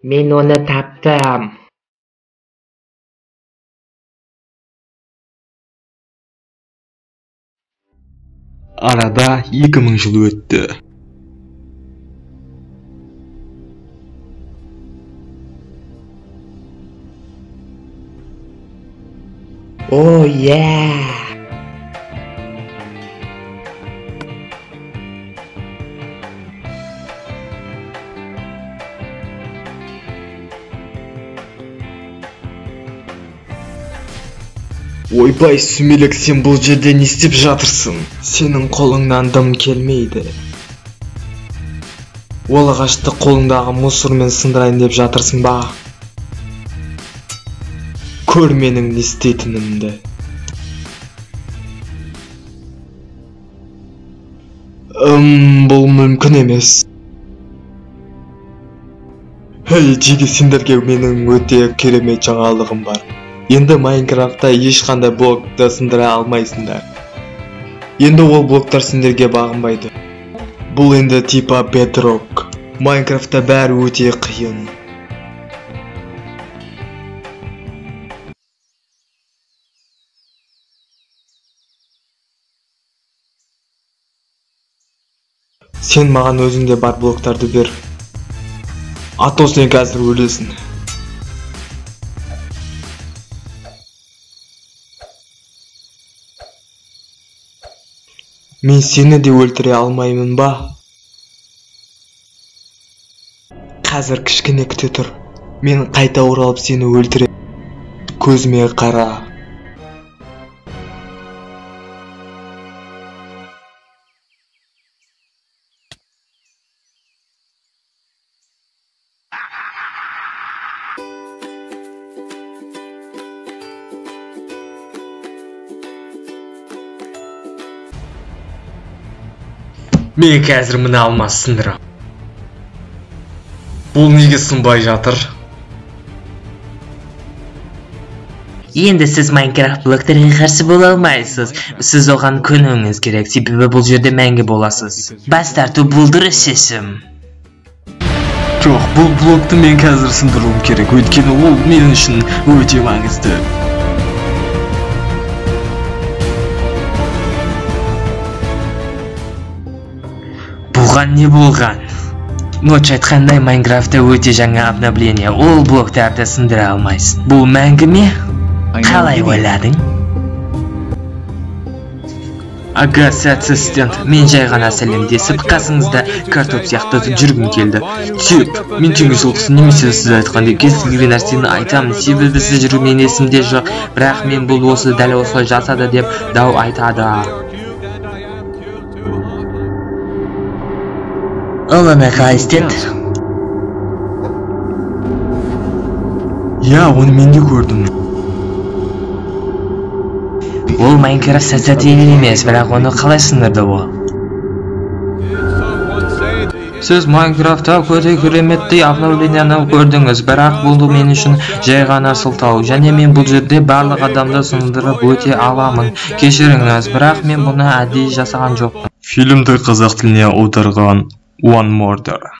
Men onu tapdim. Arada 2000 yıl öttü. Oh yeah. Ойбай сүмелек, сен бұл жерде не істеп жатырсың? Сенің қолыңнан дым келмейді. Ол ағашты қолыңдағы мусормен сындырайын деп жатырсың ба? Көр менің не істейтінімді. Бұл мүмкін емес. Хей, жеге, сендерге менің өте керемет жаңалығым бар. Енді Майнкрафтта ешқандай блокты сындыра алмайсыңдар. Енді ол блоктар сендерге бағынбайды. Бұл енді типа Bedrock. Майнкрафтта бәрі өте қиын. Сен маған өзіңде бар блоктарды бер. Ато сен қазір өлесің. Мен сені де өлтіре алмаймын ба? Қазір кішкене күте тұр. Мен қайта оралып сені өлтіре. Көзіме қара. Мен қазір мына алмас сындырам. Бұл неге сынбай жатыр? Енді сіз Майнкрафт блоктерге қарсы бола алмайсыз. Сіз оған көнуіңіз керек, себебі бұл жерде мәңгі боласыз. Бас тарту бұл дұрыс шешім. Жоқ, бұл блокты мен қазір сындыруым керек, өйткені ол мен үшін өте маңызды. Бұған не болған? Ноч айтқандай, Майнкрафтта өте жаңа обновление. Ол блоктарды сындыра алмайсың. Бұл мәңгі ме? Қалай ойладың? Ага, сәтсіз стенд. Мен жай ғана сәлемдесіп, қасыңызда картоп сияқты жүргім келді. Сөп, мен түнгі жылқысын немесе сіз айтқандай кез келген нәрсені айтамын, себебі сіз жүрген есімде жоқ, бірақ мен бұл осы дәл осылай жасады деп дау айтады. Оланы қалай істеді? Я, оны мен де көрдім. Ол Майнкрафт сәтсәтелер емес, бірақ оны қалай сындырды ол? Сіз Майнкрафтта өте кереметтей обновленияны көрдіңіз, бірақ бұл мен үшін жай ғана сылтау, және мен бұл жерде барлық адамды сындырып өте аламын. Кешіріңіз, бірақ мен бұны әдейі жасаған жоқпын. Фильмді қазақ тіліне аударған One Murder.